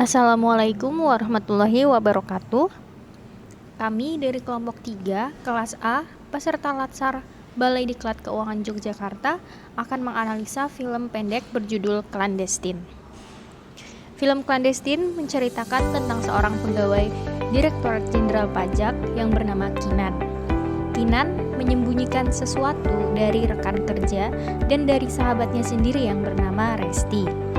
Assalamualaikum warahmatullahi wabarakatuh. Kami dari kelompok 3, kelas A, peserta Latsar Balai Diklat Keuangan Yogyakarta akan menganalisa film pendek berjudul Clandestine. Film Clandestine menceritakan tentang seorang pegawai Direktorat Jenderal Pajak yang bernama Kinan. Kinan menyembunyikan sesuatu dari rekan kerja dan dari sahabatnya sendiri yang bernama Resti.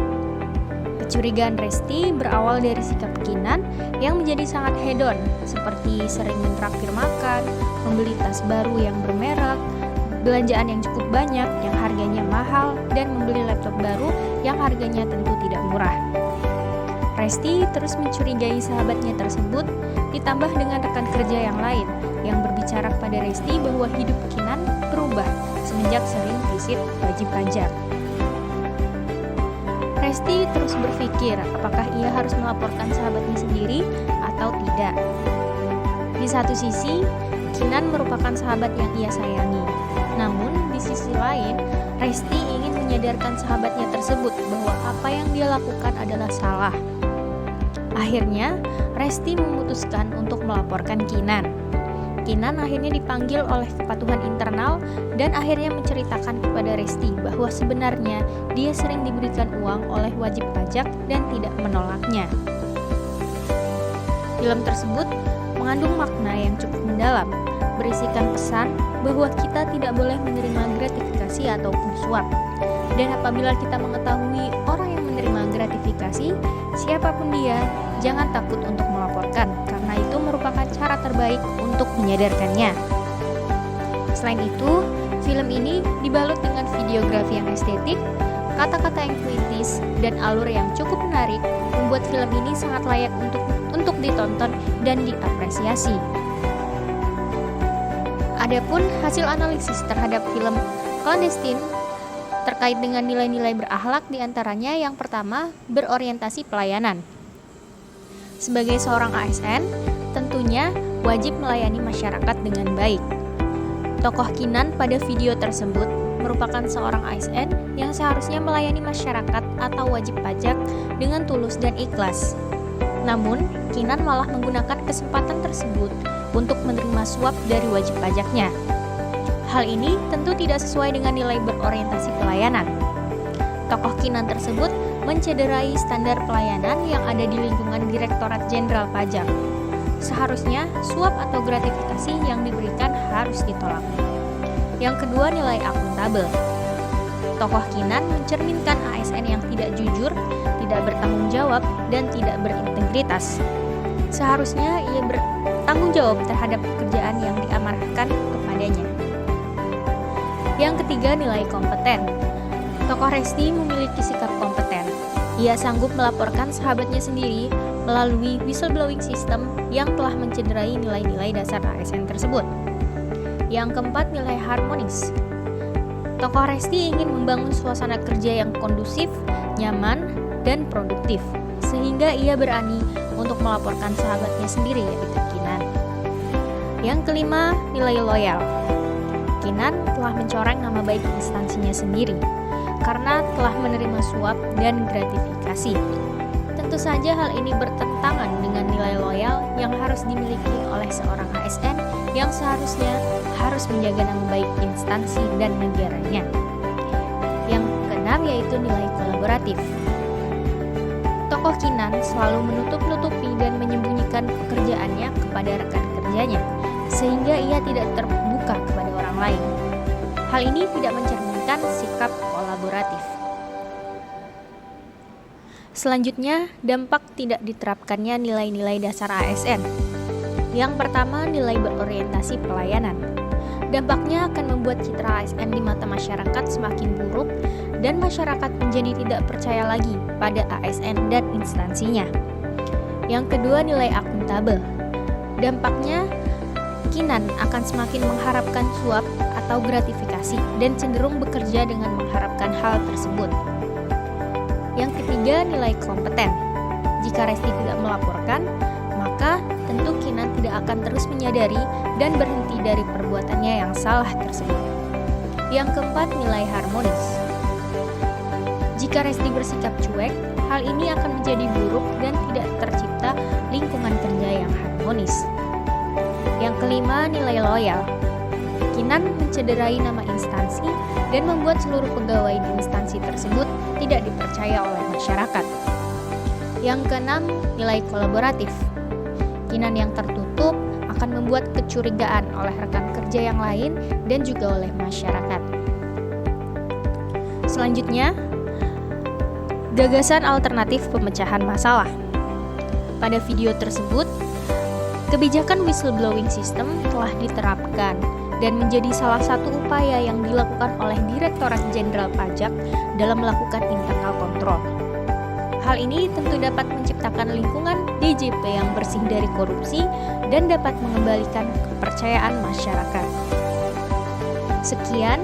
Kecurigaan Resti berawal dari sikap Kinan yang menjadi sangat hedon, seperti sering mentraktir makan, membeli tas baru yang bermerek, belanjaan yang cukup banyak yang harganya mahal, dan membeli laptop baru yang harganya tentu tidak murah. Resti terus mencurigai sahabatnya tersebut, ditambah dengan rekan kerja yang lain yang berbicara kepada Resti bahwa hidup Kinan berubah semenjak sering visit wajib pajak. Resti terus berpikir apakah ia harus melaporkan sahabatnya sendiri atau tidak. Di satu sisi, Kinan merupakan sahabat yang ia sayangi. Namun, di sisi lain, Resti ingin menyadarkan sahabatnya tersebut bahwa apa yang dia lakukan adalah salah. Akhirnya, Resti memutuskan untuk melaporkan Kinan. Kinan akhirnya dipanggil oleh kepatuhan internal dan akhirnya menceritakan kepada Resti bahwa sebenarnya dia sering diberikan uang oleh wajib pajak dan tidak menolaknya. Film tersebut mengandung makna yang cukup mendalam, berisikan pesan bahwa kita tidak boleh menerima gratifikasi ataupun suap. Dan apabila kita mengetahui orang yang menerima gratifikasi, siapapun dia, jangan takut untuk melaporkan, karena itu merupakan cara terbaik untuk menyadarkannya. Selain itu, film ini dibalut dengan videografi yang estetik, kata-kata yang puitis, dan alur yang cukup menarik, membuat film ini sangat layak untuk ditonton dan diapresiasi. Adapun hasil analisis terhadap film Clandestine terkait dengan nilai-nilai berakhlak diantaranya yang pertama, berorientasi pelayanan. Sebagai seorang ASN, tentunya wajib melayani masyarakat dengan baik. Tokoh Kinan pada video tersebut merupakan seorang ASN yang seharusnya melayani masyarakat atau wajib pajak dengan tulus dan ikhlas. Namun, Kinan malah menggunakan kesempatan tersebut untuk menerima suap dari wajib pajaknya. Hal ini tentu tidak sesuai dengan nilai berorientasi pelayanan. Tokoh Kinan tersebut mencederai standar pelayanan yang ada di lingkungan Direktorat Jenderal Pajak. Seharusnya suap atau gratifikasi yang diberikan harus ditolak. Yang kedua, nilai akuntabel. Tokoh Kinan mencerminkan ASN yang tidak jujur, tidak bertanggung jawab, dan tidak berintegritas. Seharusnya ia bertanggung jawab terhadap pekerjaan yang diamanahkan kepadanya. Yang ketiga, nilai kompeten. Tokoh Resti memiliki sikap kompeten. Ia sanggup melaporkan sahabatnya sendiri melalui whistleblowing system yang telah mencederai nilai-nilai dasar ASN tersebut. Yang keempat, nilai harmonis. Tokoh Resti ingin membangun suasana kerja yang kondusif, nyaman, dan produktif, sehingga ia berani untuk melaporkan sahabatnya sendiri, yaitu Kinan. Yang kelima, nilai loyal. Kinan telah mencoreng nama baik instansinya sendiri karena telah menerima suap dan gratifikasi. Tentu saja hal ini bertentangan dengan nilai loyal yang harus dimiliki oleh seorang ASN yang seharusnya harus menjaga nama baik instansi dan negaranya. Yang keenam yaitu nilai kolaboratif. Tokoh Kinan selalu menutup-nutupi dan menyembunyikan pekerjaannya kepada rekan kerjanya, sehingga ia tidak terbuka kepada orang lain. Hal ini tidak mencerminkan sikap kolaboratif. Selanjutnya, dampak tidak diterapkannya nilai-nilai dasar ASN. Yang pertama, nilai berorientasi pelayanan. Dampaknya akan membuat citra ASN di mata masyarakat semakin buruk dan masyarakat menjadi tidak percaya lagi pada ASN dan instansinya. Yang kedua, nilai akuntabel. Dampaknya, Kinan akan semakin mengharapkan suap atau gratifikasi dan cenderung bekerja dengan mengharapkan hal tersebut. Yang ketiga, nilai kompeten. Jika Resti tidak melaporkan, maka tentu Kinan tidak akan terus menyadari dan berhenti dari perbuatannya yang salah tersebut. Yang keempat, nilai harmonis. Jika Resti bersikap cuek, hal ini akan menjadi buruk dan tidak tercipta lingkungan kerja yang harmonis. Yang kelima, nilai loyal. Kinan mencederai nama instansi dan membuat seluruh pegawai di instansi tersebut tidak dipercaya oleh masyarakat. Yang keenam, nilai kolaboratif. Kinan yang tertutup akan membuat kecurigaan oleh rekan kerja yang lain dan juga oleh masyarakat. Selanjutnya, gagasan alternatif pemecahan masalah. Pada video tersebut, kebijakan whistleblowing system telah diterapkan dan menjadi salah satu upaya yang dilakukan oleh Direktorat Jenderal Pajak dalam melakukan internal control. Hal ini tentu dapat menciptakan lingkungan DJP yang bersih dari korupsi dan dapat mengembalikan kepercayaan masyarakat. Sekian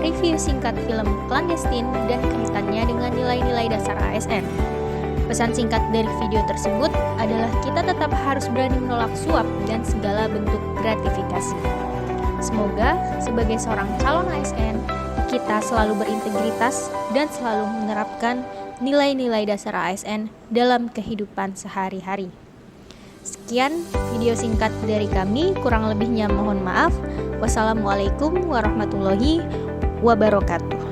review singkat film Clandestine dan kaitannya dengan nilai-nilai dasar ASN. Pesan singkat dari video tersebut adalah kita tetap harus berani menolak suap dan segala bentuk gratifikasi. Semoga sebagai seorang calon ASN, kita selalu berintegritas dan selalu menerapkan nilai-nilai dasar ASN dalam kehidupan sehari-hari. Sekian video singkat dari kami, kurang lebihnya mohon maaf. Wassalamualaikum warahmatullahi wabarakatuh.